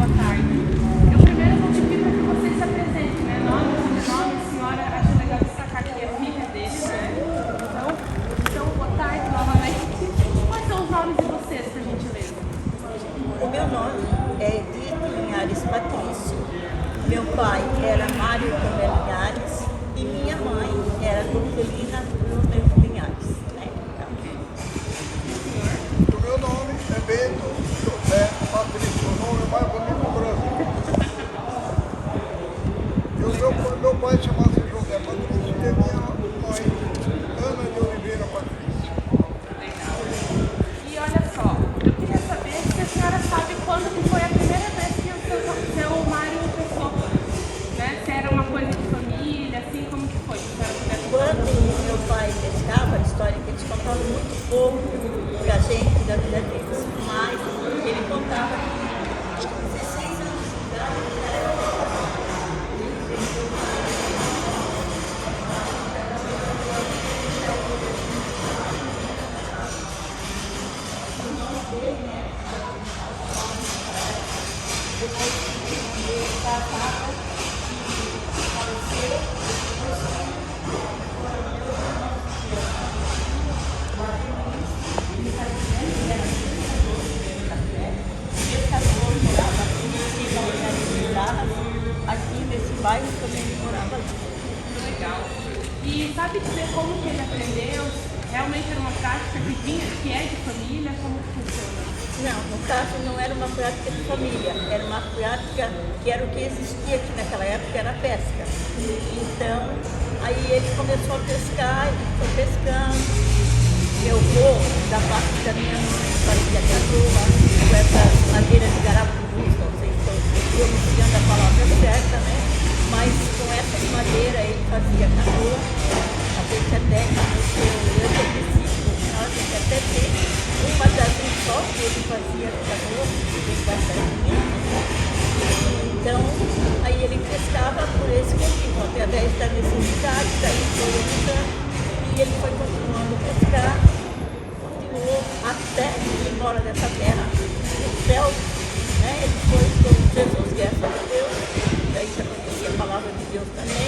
boa tarde. Eu primeiro vou pedir para que vocês se apresentem, né? Nome, sobrenome, a senhora acha legal destacar que é filha dele, né? Então, boa tarde novamente. Quais são os nomes de vocês, por gentileza? O meu nome é Edith Linhares Patrício. Meu pai era Mário Tomé Linhares e minha mãe era Dulcelina Brunner Linhares. O meu nome é Bento José Patrício, o nome mais bonito do Brasil. E o meu pai chamava-se José Patrício e a minha mãe, Ana de Oliveira Patrício. Legal. E olha só, eu queria saber se a senhora sabe quando que foi a primeira vez que o seu Mário pescou, né? Se era uma coisa de família, assim, como que foi? Se a senhora pudesse falar. Quando meu pai pescava, a história que eles contavam muito pouco pra gente da vida deles, mas ele contava que 16 anos de idade aqui nesse bairro também ele morava ali. Legal. E sabe dizer como que ele aprendeu? Realmente era uma prática que vinha, que é de família? Como que funciona? Não, no caso não era uma prática de família, era uma prática que era o que existia aqui naquela época, era a pesca. Então, aí ele começou a pescar e foi pescando. Meu avô, da parte da minha mãe, fazia canoa com essas madeiras de garapuzu, não sei se estou pronunciando a palavra certa, né? Mas com essas madeiras ele fazia canoa, a pesca técnica, eu preciso, nós temos até ter um quadradinho só que ele fazia canoa, bem baixadinho. Então, aí ele pescava por esse motivo, através da necessidade, daí foi entrando, e ele foi continuando a pescar, continuou até ir embora dessa terra, no céu, né? Ele foi com Jesus, graças a Deus, daí já conhecia a palavra de Deus também,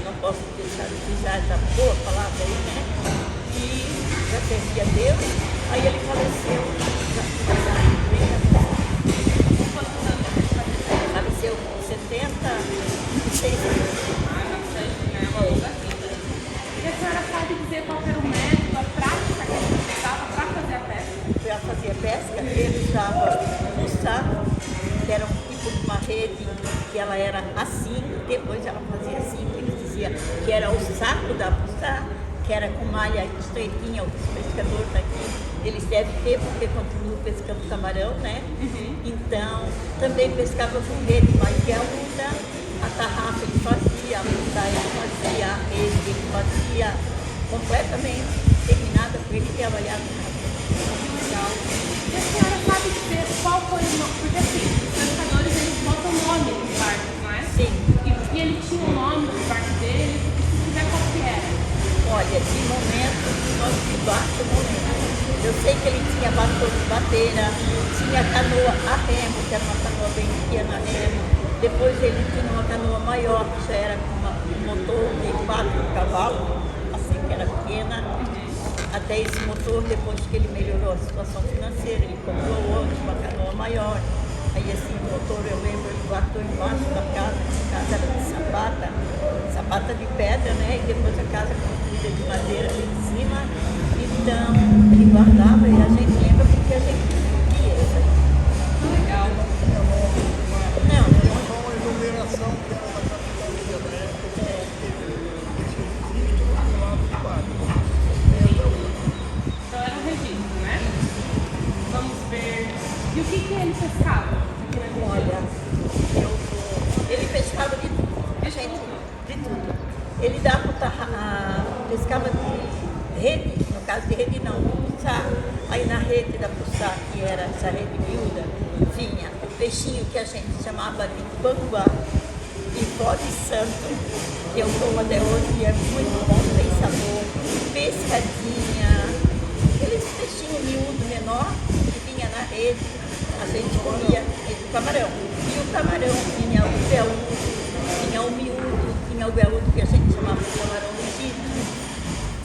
não posso deixar de usar essa boa palavra aí, né? E já servia a Deus, aí ele faleceu, faleceu com 76 anos. E a senhora sabe dizer qual era o método, a prática que ele utilizava para fazer a pesca? Para fazer pesca, ele usava um saco, que era um tipo de uma rede, que ela era assim, depois ela fazia assim, que ele dizia que era o saco da buçá, que era com malha estreitinha, os pescadores daqui, eles devem ter, porque continuam pescando camarão, né? Então, também pescava com rede, mas que a outra, a tarrafa ele fazia, a buçá ele fazia, a rede ele fazia completamente terminada, por ele trabalhava Legal. E a senhora sabe dizer qual foi o nome? Porque assim, os pescadores eles botam nome nos barcos, não é? Sim. E ele tinha o nome do barco dele, se quiser qual que era? Olha, de momento, nós de barco não lembro. Eu sei que ele tinha barco de bateira, tinha canoa a remo, que era uma canoa bem pequena a remo. Depois ele tinha uma canoa maior, que já era com um motor de 4 cavalos, assim que era pequena. Até esse motor, depois que ele melhorou a situação financeira, ele comprou outro, uma canoa maior. Aí esse motor, eu lembro, ele guardou embaixo da casa, a casa era de sapata de pedra, né? E depois a casa construída de madeira ali em cima. Então, ele guardava e a gente lembra porque a gente via isso aí. Legal. Não, Só uma iluminação que era da capitania, né? Esse registro do lado do bairro. Então era um registro, né? Vamos ver. E o que ele pescava aqui na região? olha, ele pescava de tudo, gente, de tudo. Ele dava pescava de rede, no caso de rede não, puçá. Aí na rede da puçá, que era essa rede miúda, vinha o peixinho que a gente chamava de panguá e bode santo, que eu como até hoje e é muito bom, tem sabor, pescadinha, aqueles peixinhos miúdo menor que vinha na rede, a gente comia. camarão. E o camarão tinha o veludo, tinha o miúdo, tinha o veludo que a gente chamava de camarão legítimo,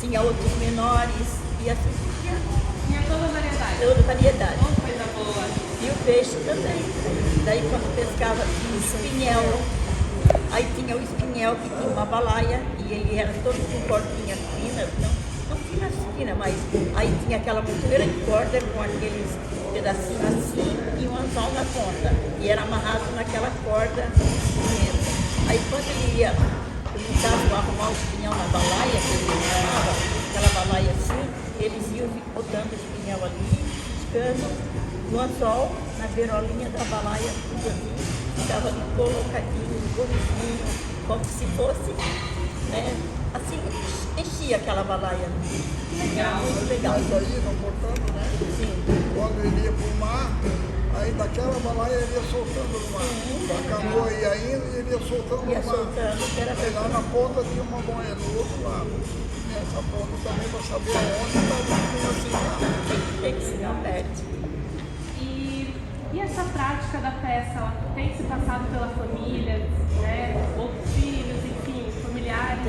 tinha outros menores, e assim Tinha toda a variedade. toda variedade. Oh, coisa boa. E o peixe também. Daí quando pescava tinha o espinhel. Aí tinha o espinhel que tinha uma balaia e ele era todo com cordinhas finas, não finas finas, mas aí tinha aquela muito grande corda com aqueles pedacinhos assim e um anzol na ponta. E era amarrado naquela corda cinzenta. Aí quando ele ia, no caso, arrumar o espinhel na balaia, que ele chamava, aquela balaia assim, eles iam botando o espinhel ali, piscando, no anzol, na beirolinha da balaia, tudo assim, ficava ali colocadinho, bonitinho, como se fosse, né, assim, enchia aquela balaia. Legal. Muito legal. Mas aí, não cortando, né? Sim. Quando ele ia pro mar, aí daquela balaia ele ia soltando no mar. Da canoa ia indo e ele ia soltando Ia no mar. soltando, era Aí lá na ponta tinha uma boia do outro lado. Nessa ponta também para saber aonde estava assim, tem que se dar perto. E essa prática da pesca, ela tem se passado pela família, né? Outros filhos, enfim, familiares?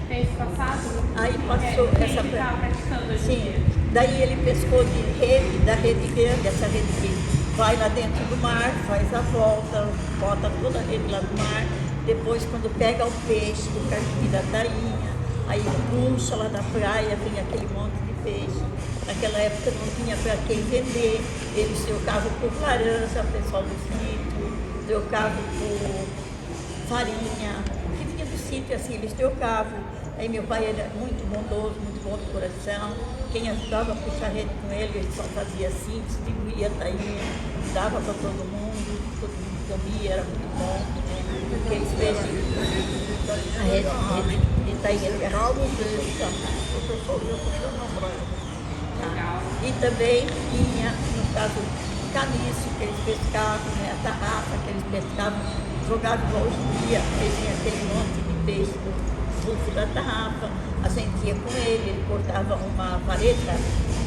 Tem se passado? Aí passou Quem essa está praticando hoje em Sim, dia? daí ele pescou de rede, da rede grande, essa rede que vai lá dentro do mar, faz a volta, bota toda a rede lá do mar, depois quando pega o peixe, o carpim da tainha, aí puxa lá da praia, vem aquele monte de peixe. Naquela época não tinha para quem vender, eles trocavam por laranja, o pessoal do sítio, trocavam por farinha, o que vinha do sítio, assim, eles trocavam. Aí meu pai era muito bondoso, muito bom de coração. Quem ajudava a puxar rede com ele só fazia assim, distribuía a tainha, dava para todo mundo comia, era muito bom. Aqueles peixes, a rede de tainha que era o pessoal ia puxando na praia. E também tinha, no caso, caniço que eles pescavam, né, a tarrafa que eles pescavam, jogavam hoje em dia, eles tinham aquele monte de peixe no rufo da tarrafa, a gente ia com ele, ele cortava uma vareta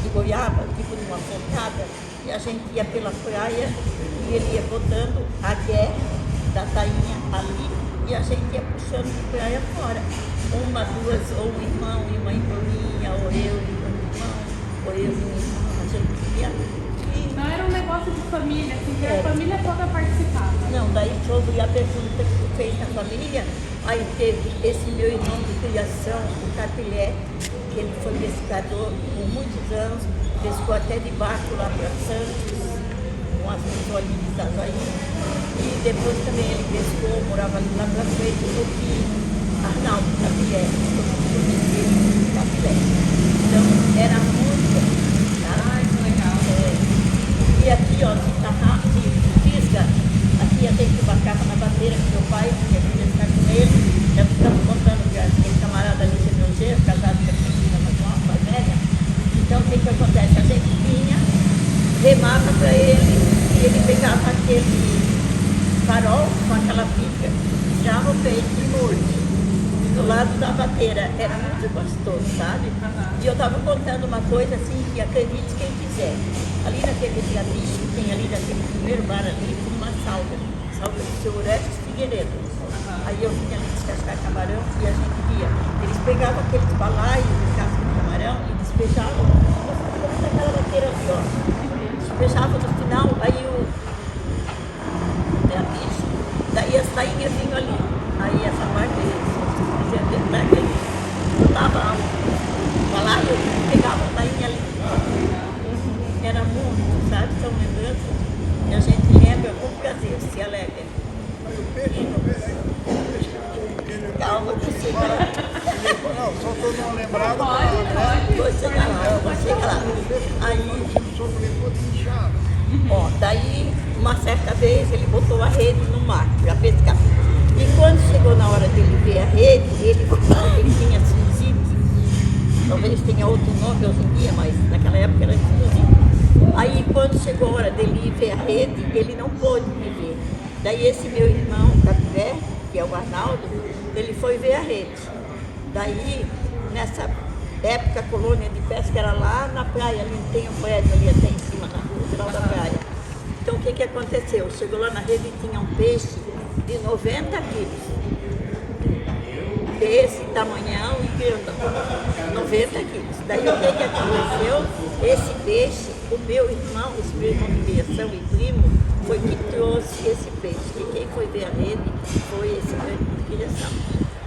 de goiaba, tipo de uma focada, e a gente ia pela praia e ele ia botando a gué da tainha ali e a gente ia puxando de praia fora. Uma, duas, ou um irmão e uma irmãinha, ou eu e um irmão, ou eu e um irmão, a gente ia. Então era um negócio de família, assim, que a família toda participava. Não, daí sobre a pergunta que tu fez na família, aí teve esse meu irmão de criação, o Capilé, que ele foi pescador por muitos anos, pescou até de barco lá para Santos, com as olhinhas das olhinhas. E depois também ele pescou, morava ali lá para frente, um pouquinho. Arnaldo Capilé, Capilé. Então era muito. Ai, que legal. E aqui, ó, de fisga, aqui a gente embarcava na bandeira com meu pai, que a gente ia ficar com ele. Já estamos contando que aquele camarada ali de meu jeito, casado com a menina mais velha. Então o que acontece? A gente vinha, remava para ele e ele pegava aquele farol com aquela pica, tirava o peito de noite. Do lado da bateira, era muito gostoso, sabe? E eu estava contando uma coisa assim, que acredite quem quiser. Ali naquele viaduto que tem ali naquele primeiro bar ali, tem uma salga do seu Orestes Figueiredo. Aí eu vinha ali descascar camarão e a gente via. Eles pegavam aqueles balaios de casca de camarão e despejavam naquela bateira ali, ó. Despejavam no final, aí daí as tainhas vinham ali. Aí essa parte botava o balaio e pegava a tainha ali. Era muito, sabe? São lembranças. E a gente lembra com prazer, se alegra. Mas o peixe também, né? O peixe que ele Calma, que você não, só estou não lembrado. Vou chegar lá, vou chegar lá. Aí, ó, daí, uma certa vez, ele botou a rede no mar para pescar. E quando chegou na hora dele ver a rede, ele tinha sinusite. Talvez tenha outro nome hoje em dia, mas naquela época era sinusite. Aí quando chegou a hora dele ver a rede, ele não pôde me ver. Daí esse meu irmão, Capilé, que é o Arnaldo, ele foi ver a rede. Daí, nessa época, a colônia de pesca era lá na praia, ali tem um prédio ali até em cima, no final da praia. Então o que que aconteceu? Chegou lá na rede e tinha um peixe de 90 quilos. Desse tamanhão e grandão. 90 quilos. Daí o que que aconteceu? Esse peixe, o meu irmão, esse meu irmão de criação e primo, foi que trouxe esse peixe. E quem foi ver a rede foi esse meu irmão de criação.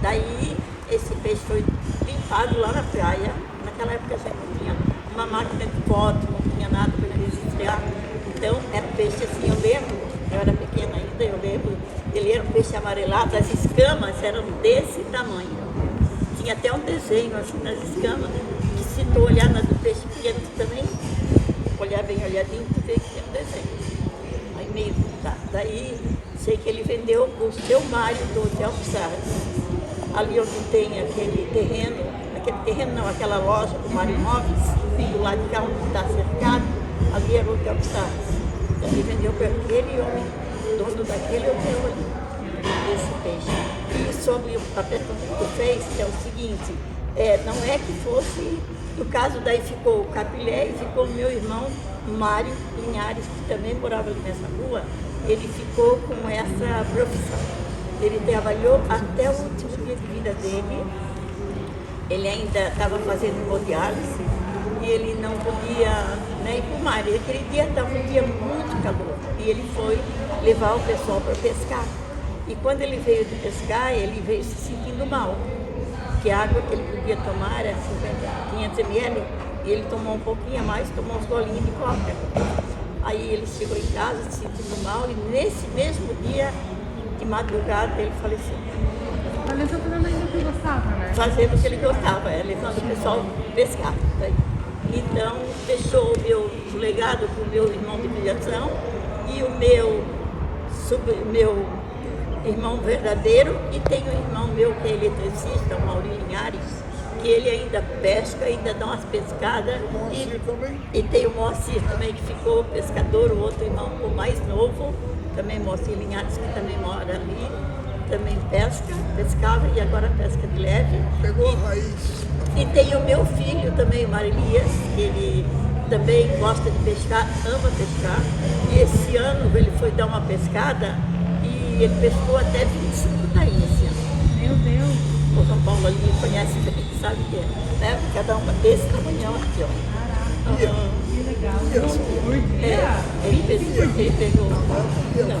Daí esse peixe foi limpado lá na praia. Naquela época a gente não tinha uma máquina de foto, não tinha nada para registrar. Então era peixe assim, eu lembro, eu era pequena ainda, eu lembro, ele era um peixe amarelado, as escamas eram desse tamanho. Tinha até um desenho assim nas escamas, que se tu olhar na do peixe pequeno também, olhar bem olhadinho, tu vê que tem um desenho. Aí meio tá. Daí sei que ele vendeu o seu Mário do Hotel Pissarras. Ali onde tem aquele terreno não, aquela loja do Mário Móveis, do lado de cá onde está cercado, ali era o Hotel Pissarras. Ele vendeu para aquele homem, dono daquele hotel ali, esse peixe. E sobre a pergunta que tu fez, que é o seguinte, não é que fosse, no caso daí ficou o Capilé e ficou o meu irmão Mário Linhares, que também morava ali nessa rua, ele ficou com essa profissão. Ele trabalhou até o último dia de vida dele, ele ainda estava fazendo hemodiálise e ele não podia ir para o mar. E aquele dia estava um dia muito calor e ele foi levar o pessoal para pescar. E quando ele veio de pescar, ele veio se sentindo mal, porque a água que ele podia tomar era 500 ml e ele tomou um pouquinho a mais, tomou uns golinhos de coca. Aí ele chegou em casa se sentindo mal e nesse mesmo dia, de madrugada, ele faleceu. Faleceu fazendo ainda o que gostava, né? Fazendo o que ele gostava, levando o pessoal pescar. Então, deixou o legado para o meu irmão de criação e o meu irmão verdadeiro, e tem um irmão meu que é eletricista, o Maurício Linhares, que ele ainda pesca, ainda dá umas pescadas. E tem o Moacir também, que ficou pescador, o outro irmão, o mais novo, também Moacir Linhares, que também mora ali, também pescava e agora pesca de leve. Pegou a raiz. E tem o meu filho também, o Marilias, que ele também gosta de pescar, ama pescar. E esse ano ele foi dar uma pescada e ele pescou até 25 tainhas. Meu Deus! O São Paulo ali conhece bem, sabe que é, né? Cada uma desse tamanhão aqui, ó. Caraca, que legal! Por dia? Ele pegou.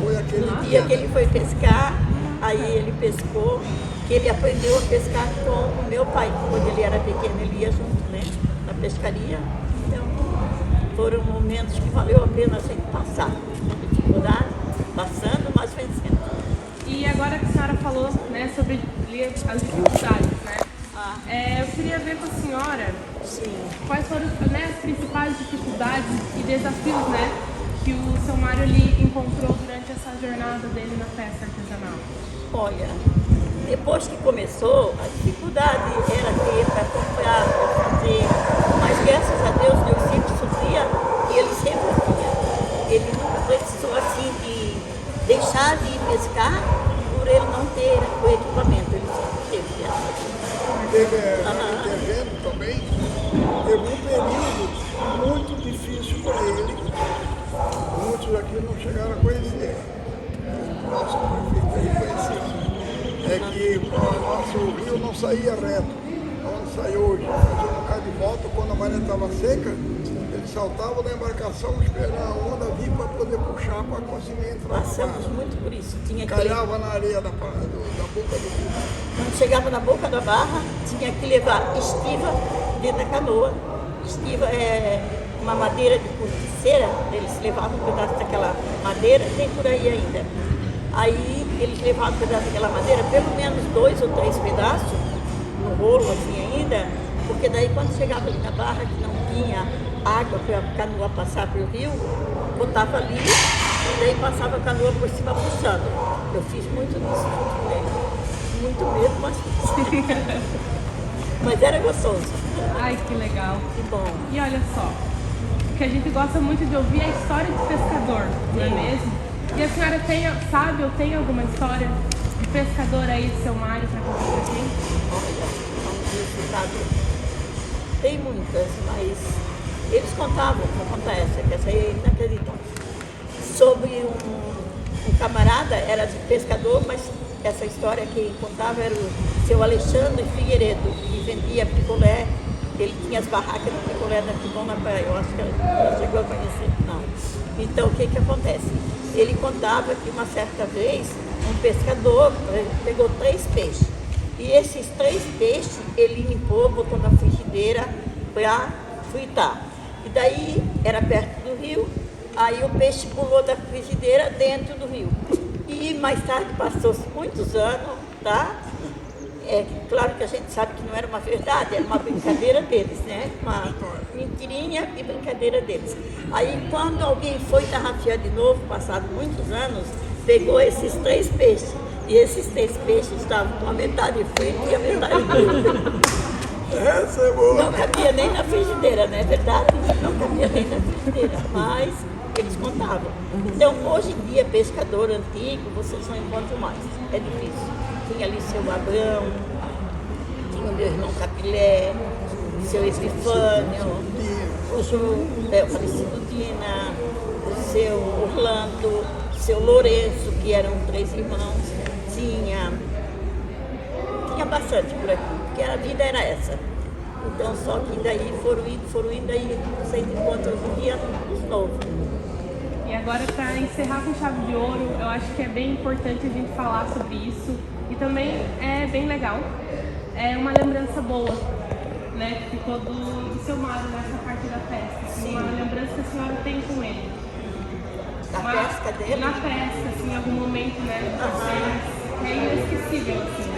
Foi aquele dia que ele foi pescar, aí ele pescou, que ele aprendeu a pescar com o meu pai. Quando ele era pequeno, ele ia junto, né? Na pescaria. Então, foram momentos que valeu a pena a gente passar. Com dificuldade, passando, mas vencendo. E agora que a senhora falou, né, sobre as dificuldades, né? Eu queria ver com a senhora quais foram, né, as principais dificuldades e desafios, né, que o seu Mário ali encontrou durante essa jornada dele na pesca artesanal. Olha, depois que começou, a dificuldade era ter para comprar, para fazer, mas graças a Deus sempre supria e ele sempre tinha. Ele nunca precisou assim de deixar de ir pescar por ele não ter o equipamento, ele sempre teve essa. Teve evento também, teve um período muito difícil para ele. Muitos aqui não chegaram a conhecer. O nosso prefeito aí conheceu. É que o nosso rio não saía reto, onde sai hoje. Fazia um bocado de volta, quando a maré estava seca, ele saltava da embarcação, esperando a onda vir para poder puxar para conseguir entrar. Passamos muito por isso. Calhava na areia da boca do rio. Quando chegava na boca da barra, tinha que levar estiva dentro da canoa. Estiva é uma madeira de corticeira, eles levavam um pedaço daquela madeira, tem por aí ainda. Aí eles levavam um pedaço daquela madeira, pelo menos 2 ou 3 pedaços, no rolo assim ainda, porque daí quando chegava ali na barra que não tinha água para a canoa passar pelo rio, botava ali e daí passava a canoa por cima puxando. Eu fiz muito disso junto com ele. Muito medo, mas fiz. Mas era gostoso. Ai, que legal. Que bom. E olha só, o que a gente gosta muito de ouvir é a história de pescador, não é mesmo? E a senhora sabe ou tem alguma história de pescador aí do seu Mário para contar pra gente? Olha, vamos ver. Tem muitas, mas eles contavam, vou contar essa, que essa aí é inacreditável. sobre um camarada, era de pescador, mas essa história que contava era o seu Alexandre Figueiredo, que vendia picolé. Ele tinha as barracas de picolé da Tibão na praia, eu acho que ela chegou a conhecer, não. Então, o que acontece? Ele contava que uma certa vez, um pescador pegou 3 peixes. E esses 3 peixes, ele limpou, botou na frigideira para fritar. E daí, era perto do rio, aí o peixe pulou da frigideira dentro do rio. E mais tarde, passou-se muitos anos, tá? É claro que a gente sabe que não era uma verdade, era uma brincadeira deles, né? Uma mentirinha e brincadeira deles. Aí, quando alguém foi tarrafiar de novo, passado muitos anos, pegou esses 3 peixes. E esses 3 peixes estavam com a metade frita e a metade crua. Essa é boa. Não cabia nem na frigideira, não é verdade? Não cabia nem na frigideira, mas eles contavam. Então, hoje em dia, pescador antigo, vocês não encontram mais. É difícil. Tinha ali seu Abrão, tinha o meu irmão Capilé, seu Epifânio, o falecido Dina, o seu Orlando, seu Lourenço, que eram 3 irmãos. Tinha bastante por aqui, porque a vida era essa. Então, só que daí foram indo, aí você encontra hoje em dia os novos. E agora, para encerrar com chave de ouro, eu acho que é bem importante a gente falar sobre isso. E também é bem legal. É uma lembrança boa, né? Que ficou do seu Mário nessa parte da festa. Assim, uma lembrança que a senhora tem com ele. Na pesca dele? Na pesca, assim, em algum momento, né? É inesquecível, assim.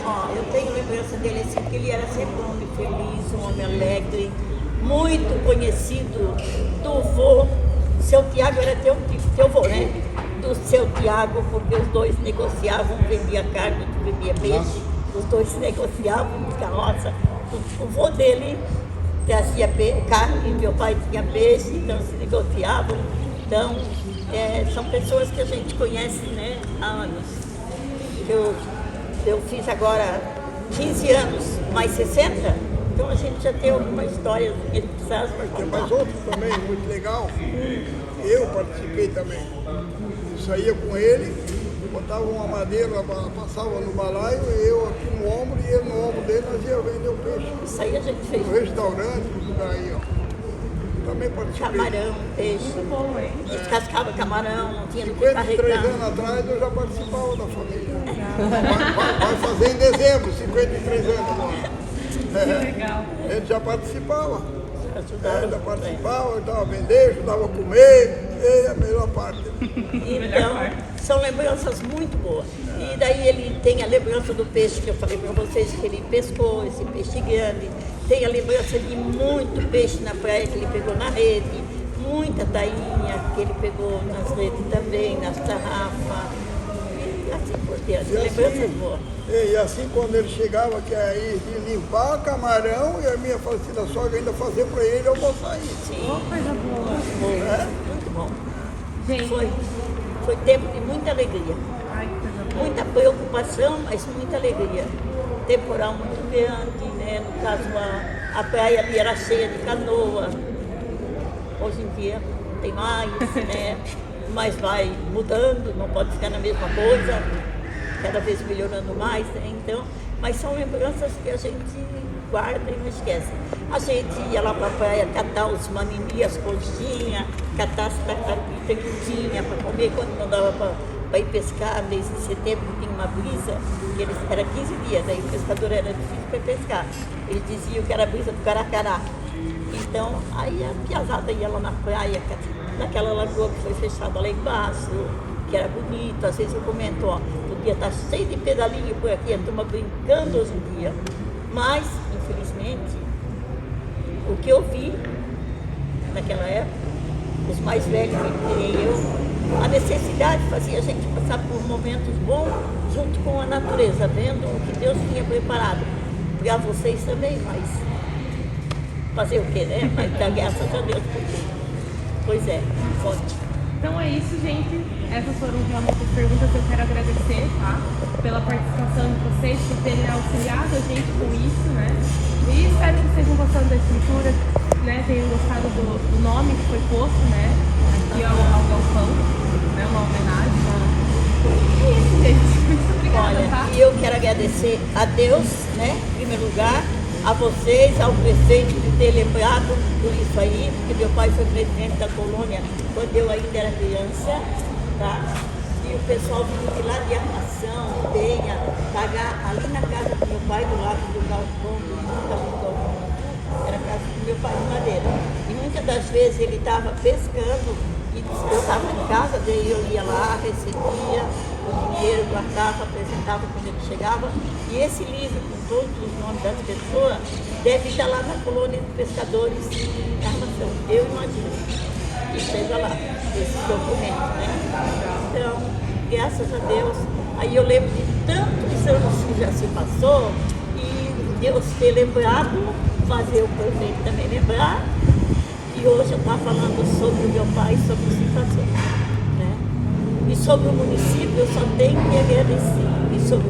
Ó, eu tenho lembrança dele assim, que ele era sempre um homem feliz, um homem alegre, muito conhecido do vô. Seu Tiago era teu vô, né? Do seu Tiago, porque os dois negociavam, vendia carne, vendia peixe, os dois negociavam de carroça. O vô dele trazia carne, meu pai tinha peixe, então se negociavam. Então, são pessoas que a gente conhece, né, há anos. Eu fiz agora 15 anos, mais 60, então a gente já tem alguma história que ele precisava contar. Tem mais outro também, muito legal. Eu participei também. Eu saía com ele, botava uma madeira, passava no balaio, eu aqui no ombro e ele no ombro dele, nós ia vender o peixe. Isso aí a gente fez. No restaurante, no lugar aí, ó. Também participei. Camarão, peixe. Muito bom, hein? Descascava camarão, não tinha no que 53 carregar. anos atrás eu já participava da família. Vai fazer em dezembro, 53 anos agora. Que legal. Ele já participava. Ajudava. Ainda participava, ajudava a vender, ajudava a comer, é a melhor parte. Então, são lembranças muito boas. E daí ele tem a lembrança do peixe que eu falei para vocês, que ele pescou, esse peixe grande. Tem a lembrança de muito peixe na praia que ele pegou na rede, muita tainha que ele pegou nas redes também, nas tarrafas, e assim por diante. Lembranças boas. E assim quando ele chegava, que aí limpar camarão e a minha falecida sogra ainda fazer para ele almoçar aí. Sim, Oh, coisa boa. muito bom. Gente, Foi tempo de muita alegria. ai, que coisa boa. Muita preocupação, mas muita alegria. Temporal muito grande, né? No caso, a praia ali era cheia de canoa. Hoje em dia não tem mais, né? Mas vai mudando, não pode ficar na mesma coisa, cada vez melhorando mais, né? Então, mas são lembranças que a gente guarda e não esquece. A gente ia lá para a praia catar os mamimi, as coxinhas, catar as tartarugas que tinha para comer quando não dava para ir pescar. Desde setembro tinha uma brisa, e era 15 dias, aí o pescador era difícil para pescar. Eles diziam que era a brisa do Caracará. Então, aí a piazada ia lá na praia, naquela lagoa que foi fechada lá embaixo, que era bonito. Às vezes eu comento, ó, podia estar cheio de pedalinho por aqui, a turma brincando hoje em dia. Mas, infelizmente, o que eu vi naquela época, os mais velhos, que nem eu, a necessidade fazia a gente passar por momentos bons junto com a natureza, vendo o que Deus tinha preparado. Para vocês também, mas fazer o quê, né? Mas dar graças a Deus por tudo. Pois é, pode. Então é isso, gente. Essas foram realmente as perguntas que eu quero agradecer, tá? Pela participação de vocês, por terem auxiliado a gente com isso, né? E espero que estejam gostando da estrutura, né? Tenham gostado do nome que foi posto, né? Aqui ao galpão. uma homenagem. É isso, gente. Muito obrigada, Olha, tá? e eu quero agradecer a Deus, né, em primeiro lugar, a vocês, ao prefeito de ter lembrado por isso aí, porque meu pai foi presidente da colônia quando eu ainda era criança, tá? E o pessoal vinha de lá de Armação, Penha, pagar ali na casa do meu pai, do lado do galpão, era a casa do meu pai de madeira. E muitas das vezes ele estava pescando, e eu estava em casa, daí eu ia lá, recebia o dinheiro, guardava, apresentava quando ele chegava. E esse livro, com todos os nomes das pessoas, deve estar lá na colônia de pescadores de Armação. Eu imagino que esteja lá, esses documentos, né? Então, graças a Deus, aí eu lembro de tantos anos que já se passou, e Deus ter lembrado, fazer o prefeito também lembrar, e hoje eu estava falando sobre o meu pai, sobre a situação, né? E sobre o município, eu só tenho que agradecer. E sobre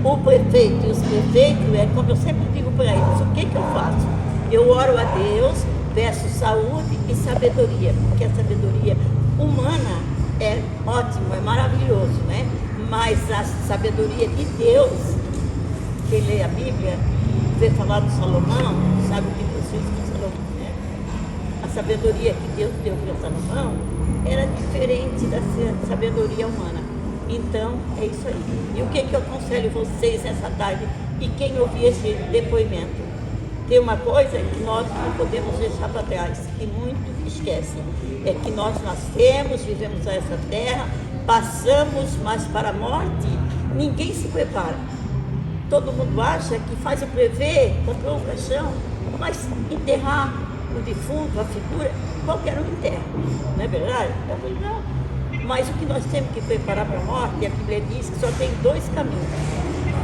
o prefeito e os prefeitos, é como eu sempre digo para eles, o que eu faço? Eu oro a Deus, peço saúde e sabedoria, porque a sabedoria humana é ótimo, é maravilhoso, né? Mas a sabedoria de Deus, quem lê a Bíblia, vê falar do Salomão, sabe o que Deus fez com Salomão, né? A sabedoria que Deus deu para Salomão era diferente da sabedoria humana. Então, é isso aí. E o que eu aconselho vocês nessa tarde e quem ouvir esse depoimento? Tem uma coisa que nós não podemos deixar para trás, que muito esquecem. É que nós nascemos, vivemos essa terra, passamos, mas para a morte, ninguém se prepara. Todo mundo acha que faz o prevê, comprou um caixão, mas enterrar o defunto, a figura, qualquer um enterra. Não é verdade? Não. Mas o que nós temos que preparar para a morte, a Bíblia diz que só tem dois caminhos.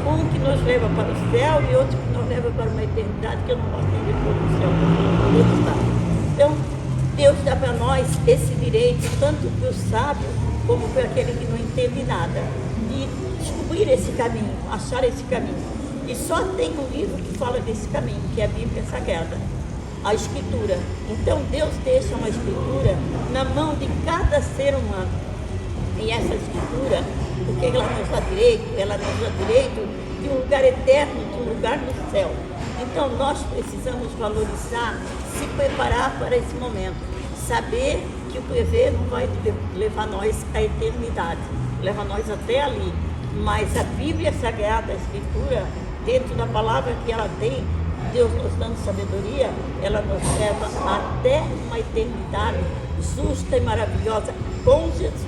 Um que nos leva para o céu e outro que nos leva para uma eternidade que eu não posso entender depois do céu. Onde está. Então, Deus dá para nós esse direito, tanto para o sábio como para aquele que não entende nada, de descobrir esse caminho, achar esse caminho. E só tem um livro que fala desse caminho, que é a Bíblia Sagrada, a Escritura. Então, Deus deixa uma Escritura na mão de cada ser humano. E essa Escritura, porque ela nos dá direito, de um lugar eterno, de um lugar no céu. Então nós precisamos valorizar, se preparar para esse momento, saber que o prevê não vai levar nós à eternidade, leva nós até ali, mas a Bíblia Sagrada, a Escritura, dentro da palavra que ela tem, Deus nos dando sabedoria, ela nos leva até uma eternidade justa e maravilhosa com Jesus.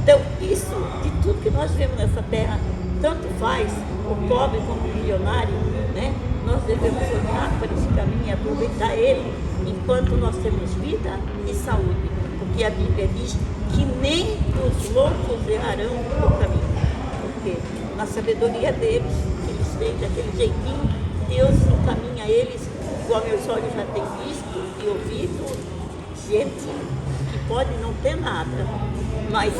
Então, isso, de tudo que nós vemos nessa terra, tanto faz o pobre como o milionário, né? Nós devemos olhar para esse caminho e aproveitar ele enquanto nós temos vida e saúde. Porque a Bíblia diz que nem os loucos errarão no caminho. Porque na sabedoria deles, que eles têm daquele jeitinho, Deus encaminha eles, igual meus olhos já têm visto e ouvido, gente que pode não ter nada, mas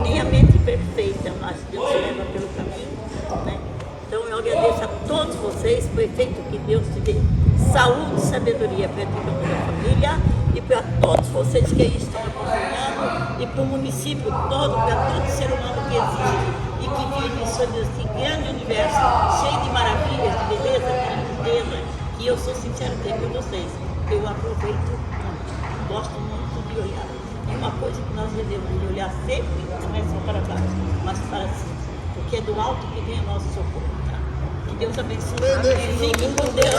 nem a mente perfeita, mas Deus leva pelo caminho, né? Então eu agradeço a todos vocês, prefeito, que Deus te dê saúde e sabedoria para ti e para toda a família, e para todos vocês que aí estão acompanhando, e para o município todo, para todo ser humano que existe e que vive sobre esse grande universo, cheio de maravilhas, de beleza, de lindeza, que eu sou sincera até com vocês. Eu aproveito muito, gosto muito de olhar. É uma coisa que nós devemos olhar sempre, não é só para baixo, mas para cima, porque é do alto que vem o nosso socorro. Tá? Que Deus abençoe. Fiquem com Deus.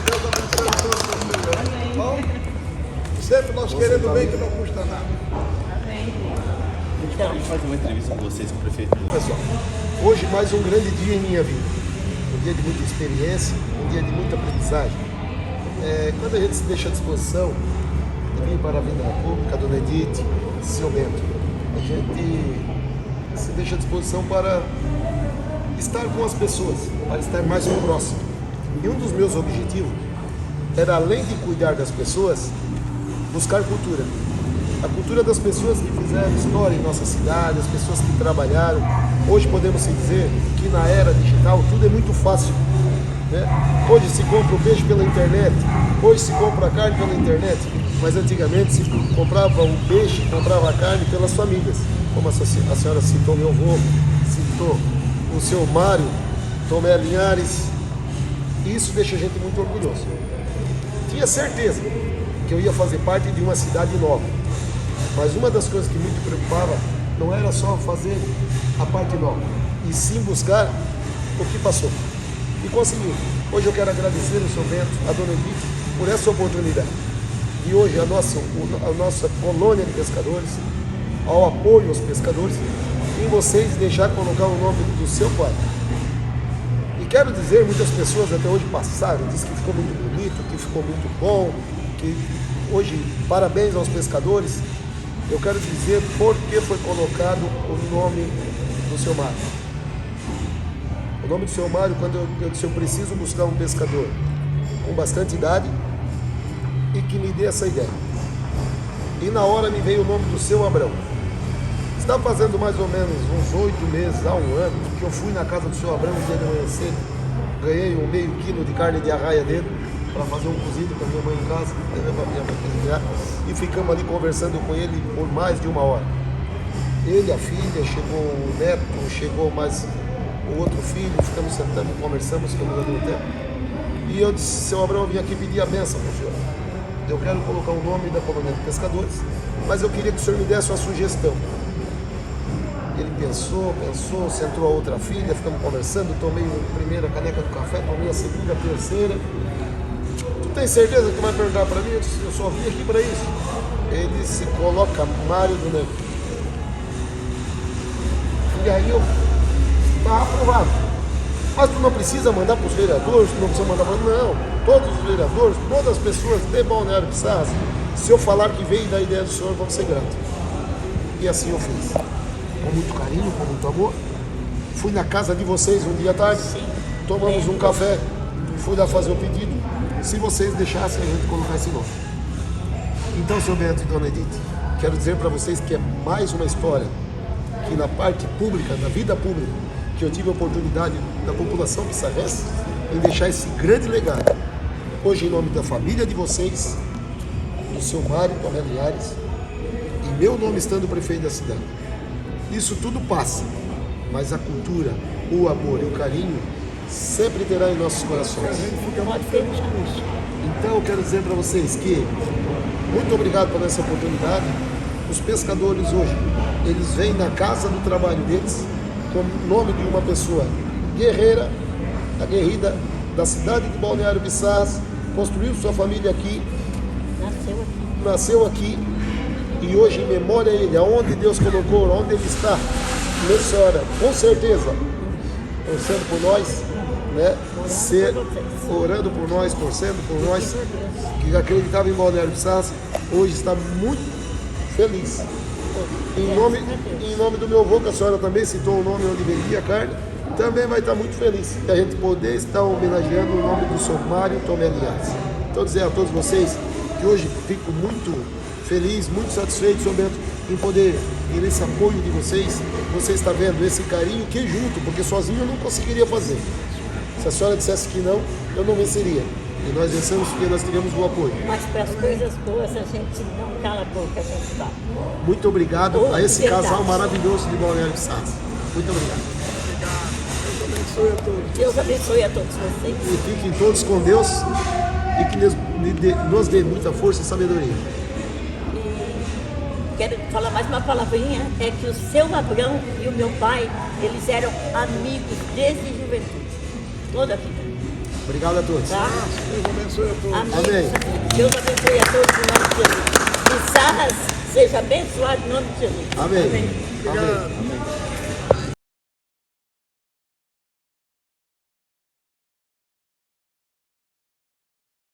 Deus abençoe a todos vocês. Bom, sempre nós querendo bem que não custa nada. Então, A gente faz uma entrevista com vocês, com o prefeito. Pessoal, hoje mais um grande dia em minha vida. Um dia de muita experiência, um dia de muita aprendizagem. Quando a gente se deixa à disposição de vir para a vida pública, Dona Edith, seu Bento, a gente se deixa à disposição para estar com as pessoas, para estar mais próximo. E um dos meus objetivos era, além de cuidar das pessoas, buscar cultura. A cultura das pessoas que fizeram história em nossa cidade, as pessoas que trabalharam. Hoje podemos dizer que na era digital tudo é muito fácil, né? Hoje se compra o peixe pela internet, hoje se compra a carne pela internet. mas antigamente se comprava o peixe, comprava a carne pelas famílias, como a senhora citou meu avô, citou o seu Mário Tomé Linhares. Isso deixa a gente muito orgulhoso. Tinha certeza que eu ia fazer parte de uma cidade nova, mas uma das coisas que me preocupava não era só fazer a parte nova, e sim buscar o que passou. E consegui. Hoje eu quero agradecer ao seu Bento, a dona Edith, por essa oportunidade. E hoje a nossa colônia de pescadores, ao apoio aos pescadores, em vocês deixar colocar o nome do seu pai. E quero dizer, muitas pessoas até hoje passaram, disse que ficou muito bonito, que ficou muito bom, que hoje, parabéns aos pescadores. Eu quero dizer por que foi colocado o nome do seu Mário. O nome do seu Mário, quando eu disse, eu preciso buscar um pescador com bastante idade e que me dê essa ideia. E na hora me veio o nome do seu Abrão. Está fazendo mais ou menos uns 8 meses, há um ano, que eu fui na casa do seu Abrão um dia de manhã cedo, ganhei um meio quilo de carne de arraia dele para fazer um cozido com a minha mãe em casa, e ficamos ali conversando com ele por mais de 1 hora. Ele, a filha, chegou o neto, chegou mais o outro filho, ficamos sentando, conversamos, ficamos dando um tempo. E eu disse, seu Abrão, eu vim aqui pedir a bênção para o senhor. Eu quero colocar o nome da colônia de pescadores, mas eu queria que o senhor me desse uma sugestão. Ele pensou, sentou a outra filha, ficamos conversando, tomei a primeira caneca do café, tomei a segunda, a terceira. Tu tem certeza que tu vai perguntar para mim? Eu disse, eu só vim aqui para isso. Ele se coloca Mário do Negro. E aí eu estava aprovado. Mas tu não precisa mandar para os vereadores, tu não precisa mandar para... Não, todos os vereadores, todas as pessoas de Balneário Pissarras, se eu falar que veio da ideia do senhor, vão ser gratos. E assim eu fiz. Com muito carinho, com muito amor. Fui na casa de vocês um dia à tarde, tomamos um café, fui lá fazer o pedido, se vocês deixassem a gente colocar esse nome. Então, seu Bento e dona Edith, quero dizer para vocês que é mais uma história que na parte pública, na vida pública, que eu tive a oportunidade da população pissarrense em deixar esse grande legado. Hoje, em nome da família de vocês, do seu Mário Tomé Linhares, e meu nome estando prefeito da cidade. Isso tudo passa, mas a cultura, o amor e o carinho sempre terá em nossos corações. Então eu quero dizer para vocês que muito obrigado por essa oportunidade. Os pescadores hoje, eles vêm na casa do trabalho deles com o nome de uma pessoa guerreira, aguerrida da cidade de Balneário Pissarras, construiu sua família aqui, nasceu aqui. E hoje, em memória a ele, aonde Deus colocou, onde ele está, nessa hora, com certeza, torcendo por nós, né? Orando por nós, torcendo por nós, que acreditava em Balneário Pissarras, hoje está muito feliz. Em nome do meu avô, que a senhora também citou o nome onde vendia a carne, também vai estar muito feliz de a gente poder estar homenageando o nome do seu Mário Tomé Linhares. Então, dizer a todos vocês que hoje fico muito feliz, muito satisfeito, senhor Bento, em poder ter esse apoio de vocês. Você está vendo esse carinho que junto, porque sozinho eu não conseguiria fazer. Se a senhora dissesse que não, eu não venceria. E nós vencemos porque nós tivemos o apoio. Mas para as coisas boas a gente não cala a boca, a gente dá. Muito obrigado a esse casal maravilhoso de Balneário Pissarras. Muito obrigado. Deus abençoe a todos vocês. E fiquem todos com Deus e que nos dê muita força e sabedoria. Quero falar mais uma palavrinha, é que o seu Abrão e o meu pai, eles eram amigos desde a juventude, toda a vida. Obrigado a todos. Tá? Deus abençoe a todos. Amém. Deus abençoe a todos em nome de Jesus. Pissarras seja abençoado em nome de Jesus. Amém. Obrigado. Amém.